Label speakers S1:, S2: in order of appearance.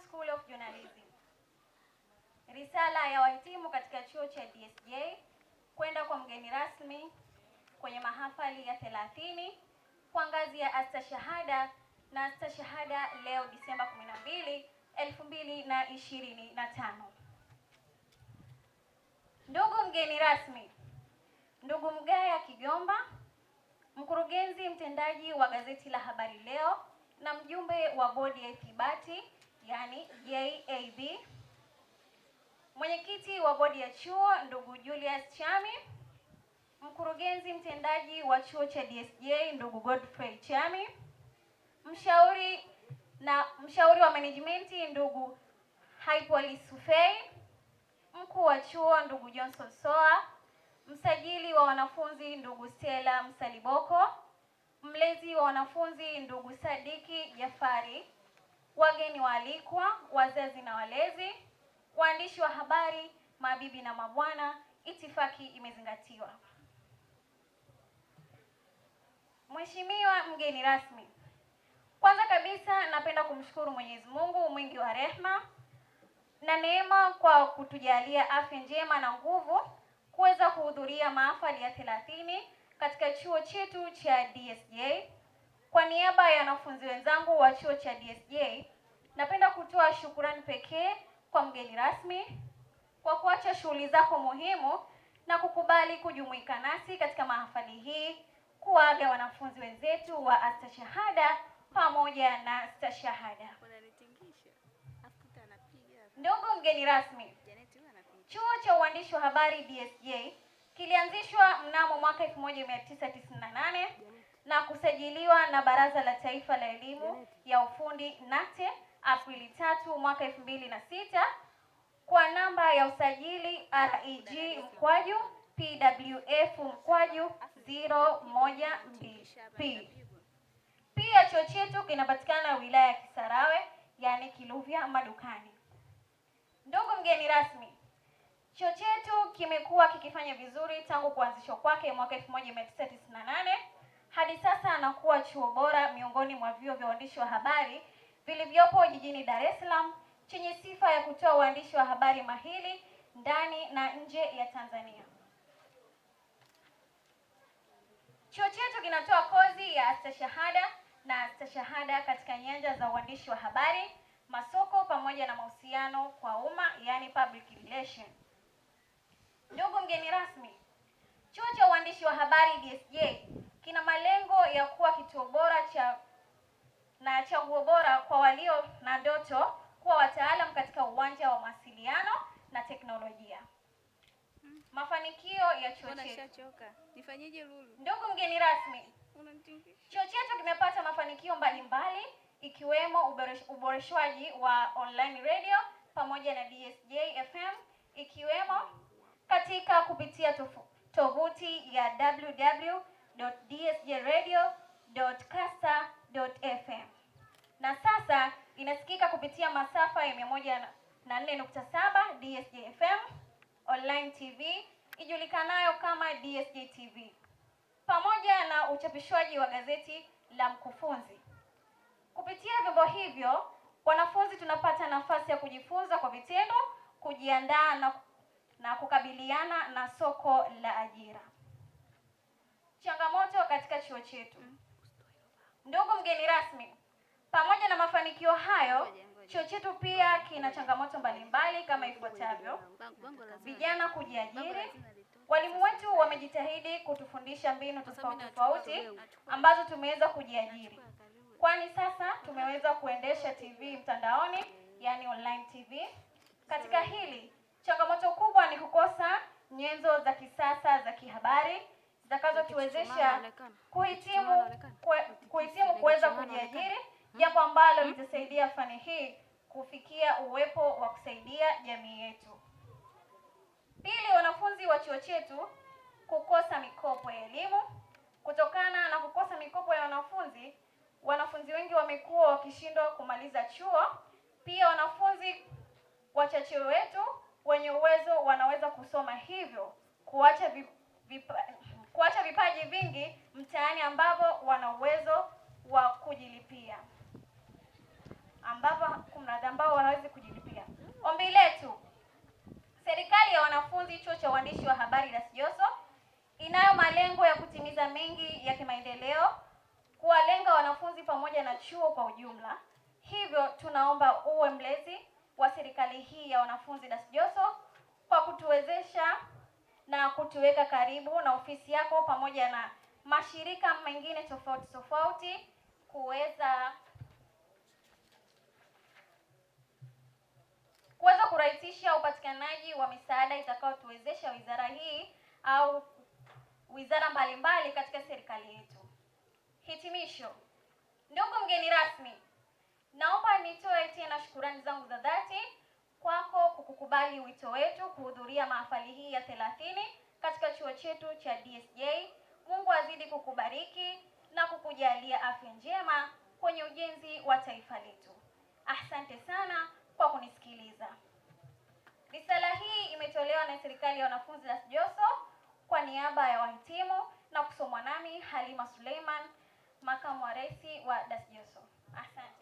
S1: School of Journalism. Risala ya wahitimu katika chuo cha DSJ kwenda kwa mgeni rasmi kwenye mahafali ya 30 kwa ngazi ya astashahada na astashahada leo Disemba 12, 2025. Ndugu mgeni rasmi, ndugu Mgaya Kigomba, mkurugenzi mtendaji wa gazeti la Habari Leo na mjumbe wa bodi ya ithibati yani JAB, mwenyekiti wa bodi ya chuo ndugu Julius Chami, mkurugenzi mtendaji wa chuo cha DSJ ndugu Godfrey Chami, mshauri wa management ndugu Haipoli Sufei, mkuu wa chuo ndugu Johnson Soa, msajili wa wanafunzi ndugu Stella Msaliboko, mlezi wa wanafunzi ndugu Sadiki Jafari, wageni waalikwa, wazazi na walezi, waandishi wa habari, mabibi na mabwana, itifaki imezingatiwa. Mheshimiwa mgeni rasmi, kwanza kabisa napenda kumshukuru Mwenyezi Mungu mwingi wa rehema na neema kwa kutujalia afya njema na nguvu kuweza kuhudhuria mahafali ya 30 katika chuo chetu cha DSJ. Kwa niaba ya wanafunzi wenzangu wa chuo cha DSJ, napenda kutoa shukrani pekee kwa mgeni rasmi kwa kuacha shughuli zako muhimu na kukubali kujumuika nasi katika mahafali hii kuaga wanafunzi wenzetu wa astashahada pamoja na stashahada. Ndugu mgeni rasmi, chuo cha uandishi wa habari DSJ kilianzishwa mnamo mwaka 1998 na kusajiliwa na Baraza la Taifa la Elimu ya Ufundi NACTE Aprili 3 mwaka 2006 kwa namba ya usajili REG/PWF/012P. Pia chuo chetu kinapatikana wilaya ya Kisarawe, yani Kiluvya Madukani. Ndugu mgeni rasmi, chuo chetu kimekuwa kikifanya vizuri tangu kuanzishwa kwake mwaka 1998 hadi sasa anakuwa chuo bora miongoni mwa vyuo vya uandishi wa habari vilivyopo jijini Dar es Salaam chenye sifa ya kutoa uandishi wa habari mahiri ndani na nje ya Tanzania. Chuo chetu kinatoa kozi ya astashahada na astashahada katika nyanja za uandishi wa habari, masoko pamoja na mahusiano kwa umma, yani public relation. Ndugu mgeni rasmi, chuo cha uandishi wa habari DSJ kina malengo ya kuwa kituo bora na chaguo bora kwa walio na ndoto kuwa wataalamu katika uwanja wa mawasiliano na teknolojia. Mafanikio ya chuo chetu.
S2: Nifanyeje Lulu?
S1: Ndugu mgeni rasmi, chuo chetu kimepata mafanikio mbalimbali ikiwemo uboreshwaji wa online radio pamoja na DSJ FM, ikiwemo katika kupitia tovuti ya www.dsjradio.kasa.fm, na sasa inasikika kupitia masafa ya 104.7 DSJ FM online TV ijulikanayo kama DSJ TV, pamoja na uchapishwaji wa gazeti la Mkufunzi. Kupitia vyombo hivyo, wanafunzi tunapata nafasi ya kujifunza kwa vitendo, kujiandaa na kukabiliana na soko la ajira. Changamoto katika chuo chetu. Ndugu mgeni rasmi, pamoja na mafanikio hayo, chuo chetu pia kina changamoto mbalimbali kama ifuatavyo: vijana kujiajiri. Walimu wetu wamejitahidi kutufundisha mbinu tofauti ambazo tumeweza kujiajiri, kwani sasa tumeweza kuendesha TV mtandaoni, yani online TV. Katika hili, changamoto kubwa ni kukosa nyenzo za kisasa za kihabari zitakazotuwezesha kuhitimu kuweza kujiajiri, jambo ambalo litasaidia fani hii kufikia uwepo wa kusaidia jamii yetu. Pili, wanafunzi wa chuo chetu kukosa mikopo ya elimu. Kutokana na kukosa mikopo ya wanafunzi wengi wamekuwa wakishindwa kumaliza chuo. Pia wanafunzi wachache wetu wenye uwezo wanaweza kusoma, hivyo kuacha vipaji vingi mtaani ambavyo wana uwezo wa kujilipia. ambao hawawezi kujilipia. Ombi letu, serikali ya wanafunzi chuo cha uandishi wa habari DASJOSO inayo malengo ya kutimiza mengi ya kimaendeleo, kuwalenga wanafunzi pamoja na chuo kwa ujumla. Hivyo tunaomba uwe mlezi wa serikali hii ya wanafunzi DASJOSO kwa kutuwezesha na kutuweka karibu na ofisi yako pamoja na mashirika mengine tofauti kuweza kurahisisha upatikanaji wa misaada itakayotuwezesha wizara hii au wizara mbalimbali katika serikali yetu. Hitimisho. Ndugu mgeni rasmi, naomba nitoe tena shukrani zangu za dhati kwako kukubali wito wetu kuhudhuria mahafali hii ya 30 katika chuo chetu cha DSJ. Mungu azidi kukubariki na kukujalia afya njema kwenye ujenzi wa taifa letu. Asante sana kwa kunisikiliza. Risala hii imetolewa na serikali ya wanafunzi DASJOSO kwa niaba ya wahitimu na kusomwa nami Halima Suleiman, makamu wa rais wa DASJOSO. Asante.